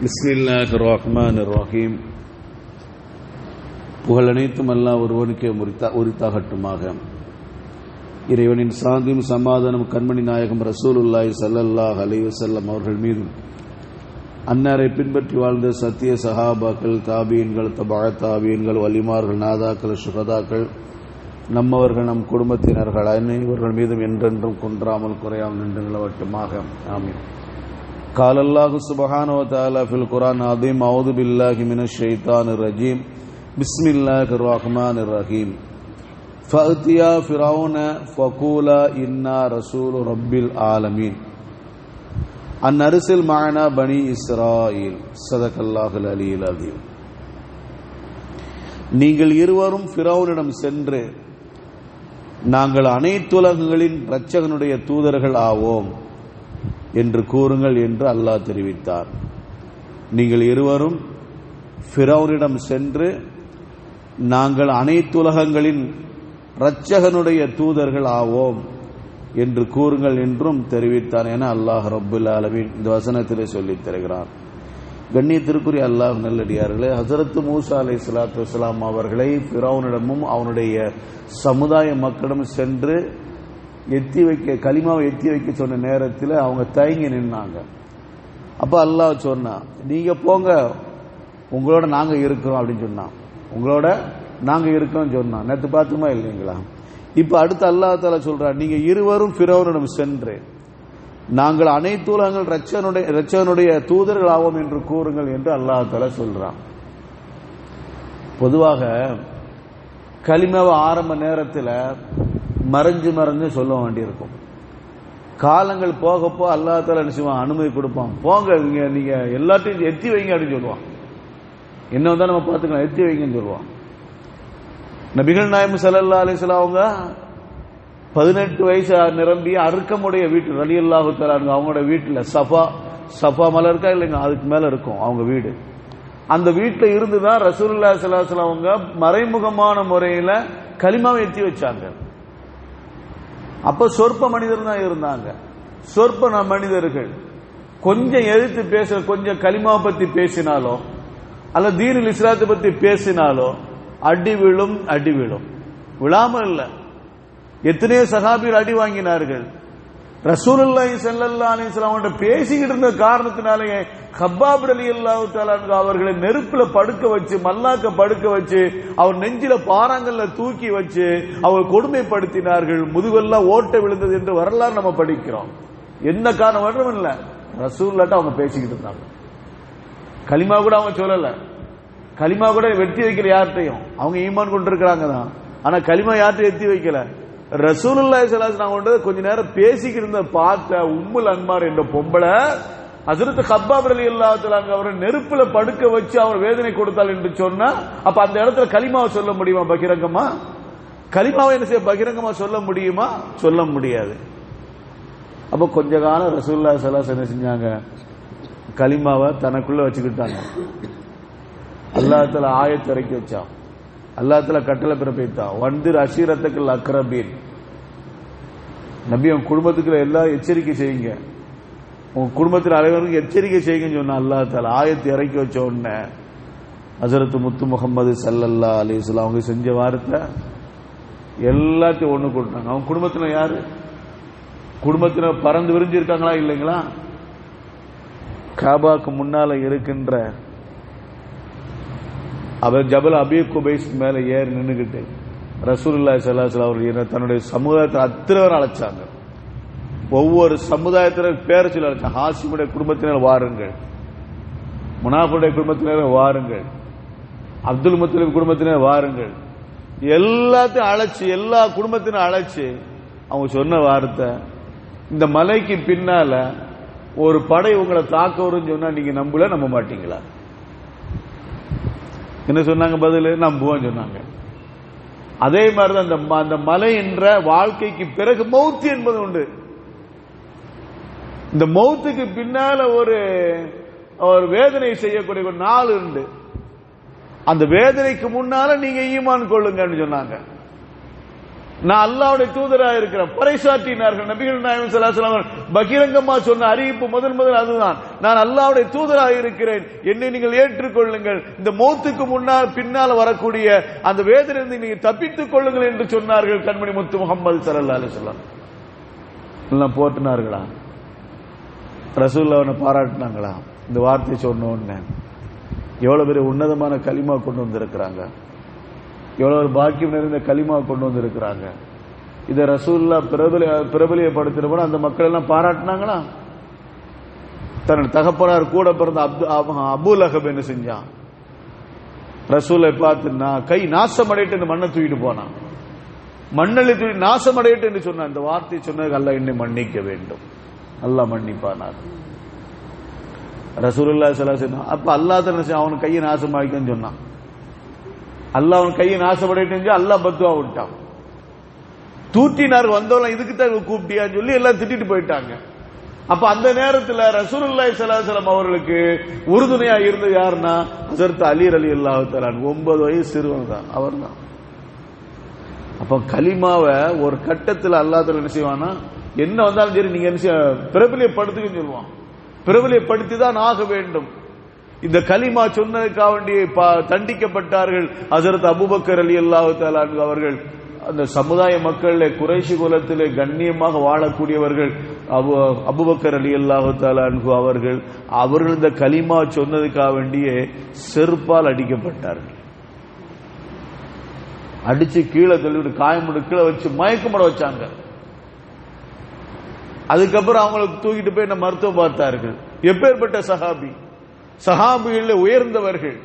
பிஸ்மில்லாஹிர் ரஹ்மானிர் ரஹீம். புகழ் அனைத்தும் அல்லாஹ் ஒருவனுக்கே உரித்தாகட்டுமாக. இறைவனின் சாந்தியும் சமாதானம் கண்மணி நாயகம் ரசூலுல்லாஹி ஸல்லல்லாஹு அலைஹி வஸல்லம் அவர்கள் மீதும், அன்னாரை பின்பற்றி வாழ்ந்த சத்திய சஹாபாக்கள், தாபீன்கள், தபா தாபீன்கள், வலிமார்கள், நாதாக்கள், சுகதாக்கள், நம்மவர்கள், நம் குடும்பத்தினர்கள் அனைவர்கள் மீதும் என்றென்றும் குன்றாமல் குறையாமல் நின்று நிலவட்டுமாக. ஆமீன். قال الله سبحانه وتعالى في القرآن العظيم: أعوذ بالله من الشيطان الرجيم بسم الله الرحمن الرحيم فأتيا فرعون فقولا إنا رسول رب العالمين أن أرسل معنا بني إسرائيل صدق الله العلي العظيم. நீங்கள் இருவரும் ஃபிரௌனிடம் சென்று, நாங்கள் அனைத்துலகங்களின் இரட்சகனுடைய தூதர்கள் ஆவோம் என்று கூறுங்கள் என்று அல்லாஹ் தெரிவித்தார். நீங்கள் இருவரும் ஃபிரௌனிடம் சென்று, நாங்கள் அனைத்துலகங்களின் இரட்சகனுடைய தூதர்கள் ஆவோம் என்று கூறுங்கள் என்றும் தெரிவித்தார் என அல்லாஹ் ரப்புல் ஆலமீன் இந்த வசனத்திலே சொல்லித் தருகிறார். கண்ணியத்திற்குரிய அல்லாஹ் நல்லடியார்களே, ஹஸரத் மூசா அலைஹிஸ்ஸலாத்து வஸ்ஸலாம் அவர்களை ஃபிரௌனிடமும் அவனுடைய சமுதாய மக்களிடம் சென்று கலிமாவை எத்தி வைக்க சொன்ன நேரத்தில் அவங்க தயங்கி நின்னாங்க. அப்ப அல்லாஹ் சொன்னா, நீங்க போங்க, உங்களோட நாங்க இருக்கிறோம் அப்படின்னு சொன்னான். உங்களோட நாங்க இருக்கிறோம் சொன்னா. நேற்று பார்த்துமா இல்லைங்களா? இப்ப அடுத்து அல்லாஹ் தஆலா சொல்றார், நீங்க இருவரும் ஃபிரௌனிடம் சென்று, நாங்கள் அனைத்து உலகங்கள் இரட்சகனுடைய தூதர்கள் ஆவோம் என்று கூறுங்கள் என்று அல்லாஹ் தஆலா சொல்றான். பொதுவாக கலிமாவை ஆரம்ப நேரத்தில் மறைஞ்சு சொல்ல வேண்டியிருக்கும். காலங்கள் போக அல்லாஹ் தஆலா என்ன செய்வான்? அனுமதி கொடுப்பான். போங்க, நீங்க எல்லாத்தையும் எத்தி வைங்க அப்படின்னு சொல்லுவான். என்ன வந்தா நம்ம பார்த்துக்கலாம், எத்தி வைங்கன்னு சொல்லுவான். நபிகள் நாயகம் ஸல்லல்லாஹு அலைஹி வஸல்லம் அவங்க 18 வயசு நிரம்பி அர்க்கமுடைய வீட்டு ரலியல்லாஹு தஆலா அவங்களோட வீட்டில் சஃபா மலை இருக்கா இல்லைங்க, அதுக்கு மேல இருக்கும் அவங்க வீடு. அந்த வீட்டில் இருந்துதான் ரசூலுல்லாஹி ஸல்லல்லாஹு அலைஹி வஸல்லம் அவங்க மறைமுகமான முறையில கலிமாவை எத்தி வச்சாங்க. அப்ப சொற்ப மனிதர் தான் இருந்தாங்க. சொற்ப மனிதர்கள் கொஞ்சம் எழுத்து பேச, கொஞ்சம் கலிமாவை பத்தி பேசினாலோ அல்ல தீனுல் இஸ்லாத்தை பத்தி பேசினாலோ அடி விழும். விழாமல் இல்ல, எத்தனையோ சஹாபிகள் அடி வாங்கினார்கள். ரசூலுல்லாஹி ஸல்லல்லாஹு அலைஹி வஸல்லம் பேசிக்கிட்டு இருந்த காரணத்தினாலேயே கப்பாப் ரலியல்லாஹு தஆலா அவர்களை நெருப்புல படுக்க வச்சு, மல்லாக்க படுக்க வச்சு, அவர் நெஞ்சில பாறாங்கல்ல தூக்கி வச்சு அவர் கொடுமைப்படுத்தினார்கள். முதுகெல்லாம் ஓட்ட விழுந்தது என்று வரலாறு நம்ம படிக்கிறோம். என்ன காரணம் மட்டும் இல்ல, ரசூலுல்லாஹ்ட்ட அவங்க பேசிக்கிட்டு இருந்தாங்க. கலிமா கூட அவங்க சொல்லல, கலிமா கூட வெட்டி வைக்கல யார்கிட்டையும். அவங்க ஈமான் கொண்டிருக்கிறாங்க தான், ஆனா கலிமா யார்கிட்டையும் எத்தி வைக்கல. ரசூலுல்லாஹி ஸல்லல்லாஹு அலைஹி வஸல்லம் கொஞ்ச நேரம் பேசிக்கிட்டு இருந்த பார்த்த உம்முல் அன்மார் என்ற பொம்பளை ஹஜ்ரத் கப்பாப் ரலியல்லாஹு தஆலா அவரை நெருப்புல படுக்க வச்சு அவர் வேதனை கொடுத்தாள் என்று சொன்னா, அப்ப அந்த இடத்துல கலிமாவை சொல்ல முடியுமா பகிரங்கமா? கலிமாவை என்ன செய்ய பகிரங்கமா சொல்ல முடியுமா? சொல்ல முடியாது. அப்ப கொஞ்ச காலம் ரசூலுல்லாஹி ஸல்லல்லாஹு அலைஹி வஸல்லம் என்ன செஞ்சாங்க? கலிமாவை தனக்குள்ள வச்சுக்கிட்டாங்க. அல்லாஹ் தஆலா ஆயத் இறக்கி வச்சான். அல்லாஹ் தஆலா கட்டளை பிறப்பித்தான், வந்திர் அஷீரத்துக்குல் அக்ரபீன். நபி, உங்க குடும்பத்துக்கு எல்லாம் எச்சரிக்கை செய்யுங்க, உங்க குடும்பத்தில் அனைவருக்கும் எச்சரிக்கை செய்யுங்கன்னு சொன்ன அல்லாஹ் தஆலா ஆயத்தை இறக்கி வச்ச உடனே ஹஸரத் முத்து முஹம்மது ஸல்லல்லாஹு அலைஹி வஸல்லம் அவங்க செஞ்ச வார்த்தை எல்லாத்தையும் ஒண்ணு கூட்டினாங்க. அவங்க குடும்பத்துல யாரு? குடும்பத்துல பறந்து விரிஞ்சு இருக்காங்களா இல்லைங்களா? காபாக்கு முன்னால இருக்கின்ற அவர் ஜபல் அபீ குபைஸ் மேல ஏறி நின்றுகிட்டு ரசூலுல்லாஹி ஸல்லல்லாஹு அலைஹி வஸல்லம் அவர்கள் தன்னுடைய சமுதாயத்தை அத்தனை பேர் அழைச்சாங்க. ஒவ்வொரு சமுதாயத்தினர் பேரை சொல்லி அழைச்சாங்க. ஹாஷிமுடைய குடும்பத்தினர் வாருங்கள், முனாஃபுடைய குடும்பத்தினர் வாருங்கள், அப்துல் முத்தலிப் குடும்பத்தினர் வாருங்கள், எல்லாத்தையும் அழைச்சு, எல்லா குடும்பத்தினரும் அழைச்சு அவங்க சொன்ன வார்த்தை, இந்த மலைக்கு பின்னால ஒரு படை உங்களை தாக்க வரும்னு சொன்னா நீங்க நம்ப மாட்டீங்களா? என்ன சொன்னாங்க பதில்? நம்புவோம் சொன்னாங்க. அதே மாதிரிதான் அந்த மலை என்ற வாழ்க்கைக்கு பிறகு மௌத் என்பது உண்டு. இந்த மௌத்துக்கு பின்னால ஒரு வேதனை செய்யக்கூடிய ஒரு நாள் உண்டு. அந்த வேதனைக்கு முன்னால நீங்க ஈமான் கொள்ளுங்கன்னு சொன்னாங்க. நான் அல்லாஹ்வுடைய தூதராக இருக்கிறேன் பறைசாற்றினார்கள். நபிகள் நாயகம் ஸல்லல்லாஹு அலைஹி வஸல்லம் பகிரங்கமா சொன்ன அறிவிப்பு முதல் அதுதான், நான் அல்லாஹ்வுடைய தூதராக இருக்கிறேன், என்னை நீங்கள் ஏற்றுக்கொள்ளுங்கள், இந்த மௌத்துக்கு பின்னால் வரக்கூடிய அந்த வேதனையிலிருந்து நீங்க தப்பித்துக் கொள்ளுங்கள் என்று சொன்னார்கள் கண்மணி முத்து முஹம்மது ஸல்லல்லாஹு அலைஹி வஸல்லம். எல்லாம் போட்டுனார்களா? ரசூலுல்லாஹ்வை பாராட்டினாங்களா? இந்த வார்த்தை சொன்ன உடனே எவ்வளவு பெரிய உன்னதமான கலிமா கொண்டு வந்திருக்கிறாங்க, எவ்வளவு ஒரு பாக்கியம் நிறைந்த கலிமா கொண்டு வந்திருக்கிறாங்க. இதை ரசூலுல்லாஹ் பிரபலியப்படுத்தின அந்த மக்கள் எல்லாம் பாராட்டினாங்களா? தன் தகப்பனார் கூட பிறந்த அபூ லஹப் என்ன செஞ்சான்? ரசூலை பார்த்து கை நாசமடையிட்டு மண்ணை தூக்கிட்டு போனான், மண்ணலை தூக்கி நாசமடையிட்டு என்று சொன்னான். இந்த வார்த்தை சொன்னதுக்கு அல்லாஹ் என்னை மன்னிக்க வேண்டும், அல்லாஹ் மன்னிப்பானார். ரசூலுல்லாஹி ஸல்லல்லாஹு அலைஹி வஸல்லம் அப்ப அல்லாஹ் தான் அவன் கையை நாசமாக்கின்னு சொன்னான். அல்லாஹ் அவன் கையை நாசப்படைட்டு அல்லாஹ் பத்துவா விட்டான். தூற்றினார் வந்தவங்க இதுக்கு தான் கூப்பிட்டியான்னு சொல்லி எல்லாம் திட்டிட்டு போயிட்டாங்க. அப்ப அந்த நேரத்தில் ரசூலுல்லாஹி ஸல்லல்லாஹு அலைஹி வஸல்லம் அவர்களுக்கு உறுதுணையா இருந்தது யாருன்னா ஹஜ்ரத் அலி ரலியல்லாஹு தஆலா 9 வயசு சிறுவன் தான், அவர் தான். அப்ப கலிமாவை ஒரு கட்டத்தில் அல்லாஹ் தஆலா என்ன செய்வானா, என்ன வந்தாலும் சரி நீங்க என்ன பிரபலியப்படுத்துன்னு சொல்லுவான். பிரபலியப்படுத்தி தான் ஆக வேண்டும். இந்த கலிமா சொன்னதுக்காக வேண்டி தண்டிக்கப்பட்டார்கள் ஹஜ்ரத் அபூபக்கர் ரலியல்லாஹு தஆலா அன்ஹு அவர்கள். அந்த சமுதாய மக்களிலே குறைஷி குலத்திலே கண்ணியமாக வாழக்கூடியவர்கள் அபூபக்கர் ரலியல்லாஹு தஆலா அன்ஹு அவர்கள் இந்த கலிமா சொன்னதுக்காக வேண்டியே செருப்பால் அடிக்கப்பட்டார்கள். அடிச்சு கீழே தள்ளிவிட்டு காயமுடு கீழே வச்சு மயக்கமட வச்சாங்க. அதுக்கப்புறம் அவங்களுக்கு தூக்கிட்டு போய் என்ன மருத்துவம் பார்த்தார்கள். எப்பேற்பட்ட சஹாபிகளில் உயர்ந்தவர்கள்,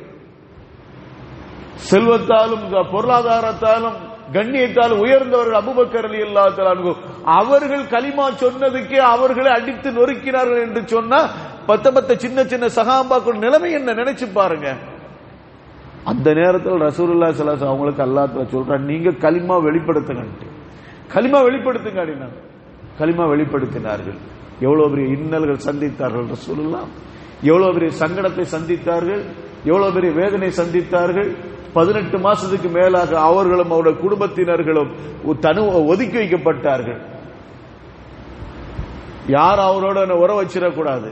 செல்வத்தாலும் பொருளாதாரத்தாலும் கண்ணியத்தாலும் உயர்ந்தவர்கள் அபூபக்கர் ரலியல்லாஹு தஆலா அன்ஹு அவர்கள் கலிமா சொன்னதுக்கே அவர்களை அடித்து நொறுக்கினார்கள் என்று சொன்னா பத்த சின்ன சின்ன சஹாபாக்கள் நிலைமை என்ன நினைச்சு பாருங்க. அந்த நேரத்தில் ரசூலுல்லாஹி ஸல்லல்லாஹு அலைஹி வஸல்லம் அவங்களுக்கு அல்லாஹ் தஆலா சொல்றான், நீங்க கலிமா வெளிப்படுத்துங்க, கலிமா வெளிப்படுத்துங்க அப்படின்னா கலிமா வெளிப்படுத்தினார்கள். எவ்வளவு பெரிய இன்னல்கள் சந்தித்தார்கள் ரசூலுல்லாஹ், எவ்வளவு பெரிய சங்கடத்தை சந்தித்தார்கள், எவ்வளவு பெரிய வேதனை சந்தித்தார்கள். 18 மாசத்துக்கு மேலாக அவர்களும் அவருடைய குடும்பத்தினர்களும் ஒதுக்கி வைக்கப்பட்டார்கள். யார் அவரோட உறவு வச்சிடக்கூடாது,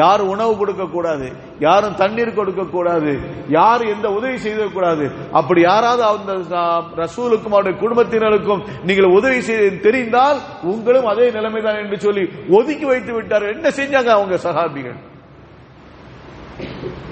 யார் உணவு கொடுக்க கூடாது, யாரும் தண்ணீர் கொடுக்க கூடாது, யார் எந்த உதவி செய்யக்கூடாது. அப்படி யாராவது அந்த ரசூலுக்கும் அவருடைய குடும்பத்தினருக்கும் நீங்கள் உதவி செய்ய தெரிந்தால் உங்களும் அதே நிலைமைதான் என்று சொல்லி ஒதுக்கி வைத்து விட்டார்கள். என்ன செஞ்சாங்க அவங்க சஹாபிகள்?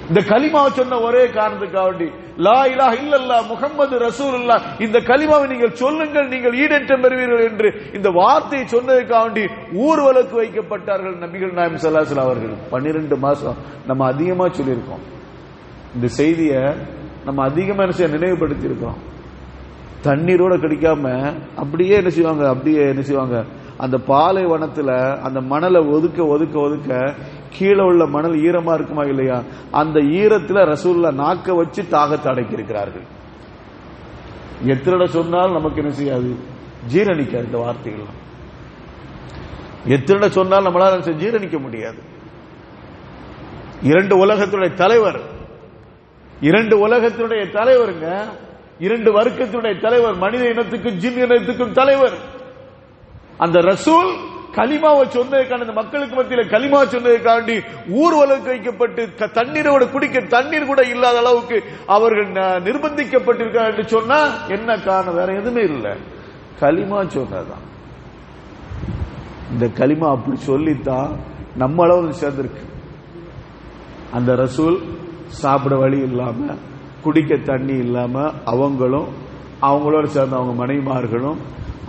இந்த கலிமாவை சொன்ன ஒரே காரணத்துக்காக வேண்டி லா இலாஹ இல்லல்லாஹ் முஹம்மது ரசூலுல்லாஹ் இந்த கலிமாவை நீங்கள் சொல்லுங்கள், நீங்கள் ஈடேற்றம் பெறுவீர்கள் என்று இந்த வார்த்தையை சொன்னதுக்காக வேண்டி ஊர்வலக்கு வைக்கப்பட்டார்கள் நபிகள் நாயகம் ஸல்லல்லாஹு அலைஹி வஸல்லம் அவர்கள். 12 மாசம் நம்ம அதிகமா சொல்லியிருக்கோம். இந்த செய்தியை நம்ம அதிகமா நினைவுபடுத்தி இருக்கிறோம். தண்ணீரோட கிடைக்காம அப்படியே என்ன செய்வாங்க, அந்த பாலைவனத்துல அந்த மணலை ஒதுக்க ஒதுக்க ஒதுக்க கீழே உள்ள மணல் ஈரமா இருக்குமா இல்லையா, அந்த ஈரத்துல ரசூலுல்லாஹ் நாக்க வச்சு தாகத்தை அடக்கி இருக்கிறார்கள். எத்தனை சொன்னாலும் நமக்கு என்ன செய்யாது, ஜீரணிக்காது. இந்த வார்த்தைகள் எத்தனை சொன்னாலும் நம்மளால ஜீரணிக்க முடியாது. 2 உலகத்துடைய தலைவர், 2 உலகத்துடைய தலைவருங்க, 2 வர்க்கத்துடைய தலைவர், மனித இனத்துக்கும் ஜின் இனத்துக்கும் தலைவர். அந்த ரசூல் கலிமாவை சொன்னதுக்கான மக்களுக்கு மத்தியில் கலிமா சொன்னதுக்காண்டி ஊர்வலக்கு வைக்கப்பட்டு தண்ணீரோட குடிக்க தண்ணீர் கூட இல்லாத அளவுக்கு அவர்கள் நிர்பந்திக்கப்பட்டிருக்காங்க என்று சொன்னா என்ன காரணம்? வேற எதுவுமே இல்லை, கலிமா சொன்னதான். இந்த கலிமா அப்படி சொல்லித்தான் நம்ம அளவு சேர்ந்திருக்கு. அந்த ரசூல் சாப்பிட வழி இல்லாம, குடிக்க தண்ணி இல்லாம அவங்களும், அவங்களோட சேர்ந்த அவங்க மனைவிமார்களும்,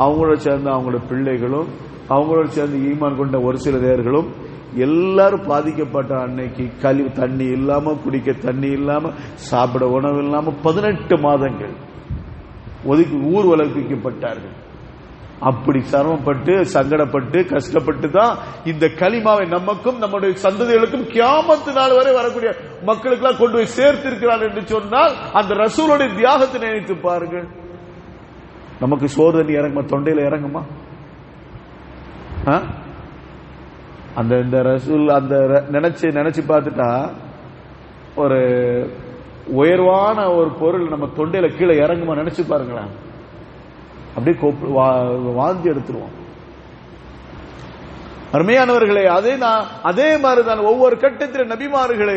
அவங்களோட சேர்ந்த அவங்களோட பிள்ளைகளும், அவங்களோட சேர்ந்து ஈமான் கொண்ட ஒரு சில பேர்களும் எல்லாரும் பாதிக்கப்பட்ட அன்னைக்கு தண்ணி இல்லாம, குடிக்க தண்ணி இல்லாம, சாப்பிட உணவு இல்லாம 18 மாதங்கள் ஊர்வலக்கு வைக்கப்பட்டார்கள். அப்படி சிரமப்பட்டு சங்கடப்பட்டு கஷ்டப்பட்டு தான் இந்த கலிமாவை நமக்கும் நம்முடைய சந்ததிகளுக்கும் கியாமத்து நாள் வரை வரக்கூடிய மக்களுக்கெல்லாம் கொண்டு போய் சேர்த்திருக்கிறார் என்று சொன்னால் அந்த ரசூலுடைய தியாகத்தை நினைத்து பாருங்கள். நமக்கு சோறு தண்ணி இறங்குமா? தொண்டையில இறங்குமா? அந்த இந்த ரசூல் அந்த நினைச்சு பார்த்துட்டா ஒரு உயர்வான ஒரு பொருள் நம்ம தொண்டையில கீழே இறங்குமா? நினைச்சு பாருங்களேன். அப்படியே வாந்தி எடுத்துருவோம். அருமையானவர்களே, அதே மாதிரிதான் ஒவ்வொரு கட்டத்தில் நபிமார்களை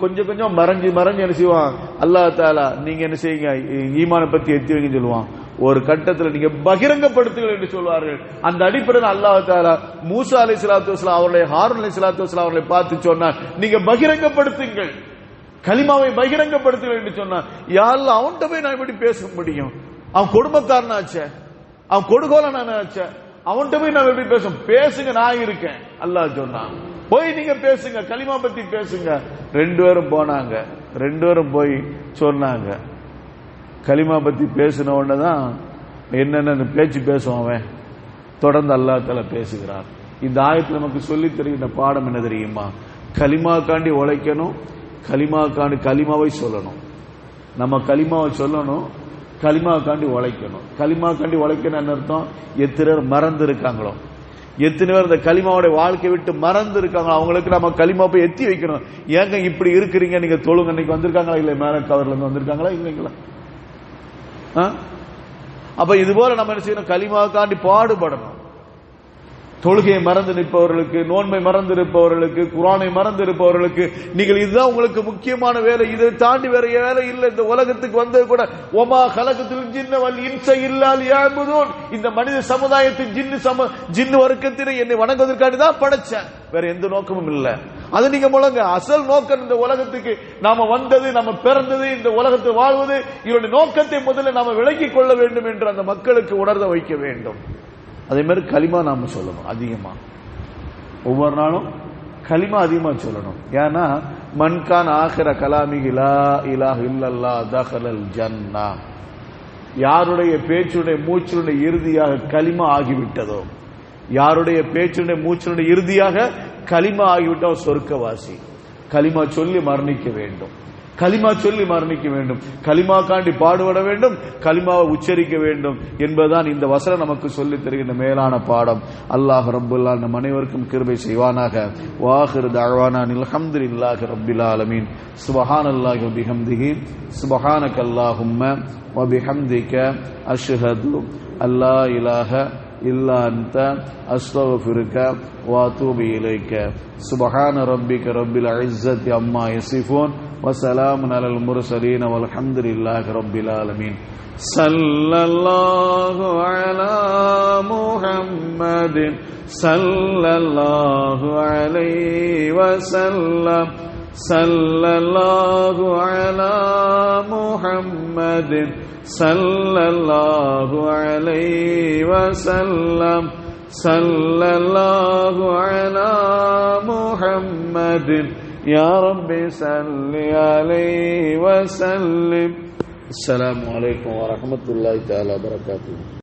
கொஞ்சம் கொஞ்சம் மறைஞ்சு என்ன செய்வான் அல்லாஹ் தஆலா, நீங்க என்ன செய்யுங்க ஈமானை பத்தி எத்தி வைங்க சொல்லுவான். ஒரு கட்டத்தில் நீங்க பகிரங்கப்படுத்துங்கள் என்று சொல்வார்கள். அந்த அடிப்படையில் அல்லாஹ் தஆலா மூசா அலைஹிஸ்ஸலாத்து வஸலாம் அவர்களை, ஹாரூன் அலைஹிஸ்ஸலாத்து வஸலாம் அவர்களை பார்த்து சொன்னார், நீங்க பகிரங்கப்படுத்துங்கள், கலிமாவை பகிரங்கப்படுத்துங்கள் என்று சொன்னார். யா அல்லாஹ், அவன்கிட்ட போய் நான் எப்படி பேச முடியும்? அவன் கொடுமைக்காரனாச்சே, அவன் கொடுகோலனாச்சே, அவன்கிட்ட போய் நான் எப்படி பேசுங்க, நான் இருக்கேன். அல்லாஹ் சொன்னான், போய் நீங்க பேசுங்க, கலிமா பத்தி பேசுங்க. 2 பேரும் போனாங்க. 2 பேரும் போய் சொன்னாங்க. கலிமா பத்தி பேசின உடனே தான் என்னென்ன பேச்சு பேசுவான் அவன். தொடர்ந்து அல்லாஹ் தஆலா பேசுகிறார். இந்த ஆயத்தில் நமக்கு சொல்லி தருகின்ற பாடம் என்ன தெரியுமா? கலிமாக்காண்டி உழைக்கணும், கலிமாவை சொல்லணும். நம்ம கலிமாவை சொல்லணும், கலிமாக்காண்டி உழைக்கணும். கலிமாக்காண்டி உழைக்கணும் என்ன அர்த்தம்? எத்தனை பேர் மறந்து இருக்காங்களோ, எத்தனை பேர் இந்த கலிமாவோட வாழ்க்கை விட்டு மறந்து இருக்காங்களோ அவங்களுக்கு நம்ம கலிமா போய் எத்தி வைக்கணும். ஏங்க இப்படி இருக்கிறீங்க, நீங்க தொழுங்க, இன்னைக்கு வந்திருக்காங்களா இல்லை, மேல கவர்ல இருந்து வந்திருக்காங்களா இல்லைங்களா? அப்ப இது போல நம்ம என்ன செய்யணும்? கலிமாக்காண்டி பாடுபடணும். தொழுகையை மறந்து நிற்பவர்களுக்கு, நோன்பை மறந்து இருப்பவர்களுக்கு, குர்ஆனை மறந்து இருப்பவர்களுக்கு, நீங்கள் இதுதான் உங்களுக்கு முக்கியமான வேலை, இதை தாண்டி வேற வேலை இல்லை. இந்த உலகத்துக்கு வந்தது கூட ஒமா கலகத்துல் ஜின்ன வல் இன்ஸ இல்லா லியஅபுதூன், இந்த மனித சமுதாயத்தின் ஜின்னு வர்க்கத்தினை என்னை வணங்குவதற்காண்டி தான் படைச்சேன், வேற எந்த நோக்கமும் இல்லை. அது நீங்க முழங்க. அசல் நோக்கம் இந்த உலகத்துக்கு நாம வந்தது, நம்ம பிறந்தது, இந்த உலகத்தில் வாழ்வது, இதனுடைய நோக்கத்தை முதல்ல நாம விளங்கிக் கொள்ள வேண்டும் என்று அந்த மக்களுக்கு உணர்த்த வைக்க வேண்டும். அதே மாதிரி கலிமா நாம சொல்லணும் அதிகமா, ஒவ்வொரு நாளும் கலிமா அதிகமா சொல்லணும். ஏன்னா மன்கான் ஆகிற கலாமிஹி லா இலாஹ இல்லல்லாஹ் தஹலல் ஜன்னா, யாருடைய பேச்சுடைய மூச்சுடைய இறுதியாக கலிமா ஆகிவிட்டதோ, யாருடைய பேச்சுடைய மூச்சுடைய இறுதியாக கலிமா ஆகிவிட்டோ சொர்க்கவாசி. கலிமா சொல்லி மரணிக்க வேண்டும், கலிமா சொல்லி மரணிக்க வேண்டும், கலிமா காண்டி பாடுபட வேண்டும், கலிமாவை உச்சரிக்க வேண்டும் என்பதுதான் இந்த வசனம் நமக்கு சொல்லி தருகின்ற மேலான பாடம். அல்லாஹ் ரப்புல் ஆலமீன் நம் அனைவருக்கும் கிருபை செய்வானாக. வாஹிரு தஅவானா அல்ஹம்துலில்லாஹி ரப்பில் ஆலமீன். சுப்ஹானல்லாஹி வ பிஹம்திஹி, சுப்ஹானக அல்லாஹும்ம வ பிஹம்திக, அஷ்ஹது அல்லா இலாஹ இல்லா அன்த, அஸ்தக்ஃபிருக வ அத்தூபு இலைக. சுப்ஹான ரப்பிக ரப்பில் இஸ்ஸத்தி அம்மா யசிஃபூன் வ ஸலாமுன் அலல் முர்ஸலீன் வல்ஹம்துலில்லாஹி ரப்பில் ஆலமீன். ஸல்லல்லாஹு அலா முஹம்மதின் ஸல்லல்லாஹு அலைஹி வஸல்லம். ஸல்லல்லாஹு அலா முஹம்மதின் ஸல்லல்லாஹு அலைஹி வஸல்லம். ஸல்லல்லாஹு அலா முஹம்மதின் யா ரப்பி ஸல்லி அலைஹி வஸல்லிம். அஸ்ஸலாமு அலைக்கும் வரஹ்மத்துல்லாஹி தஆலா வபரகாத்துஹு.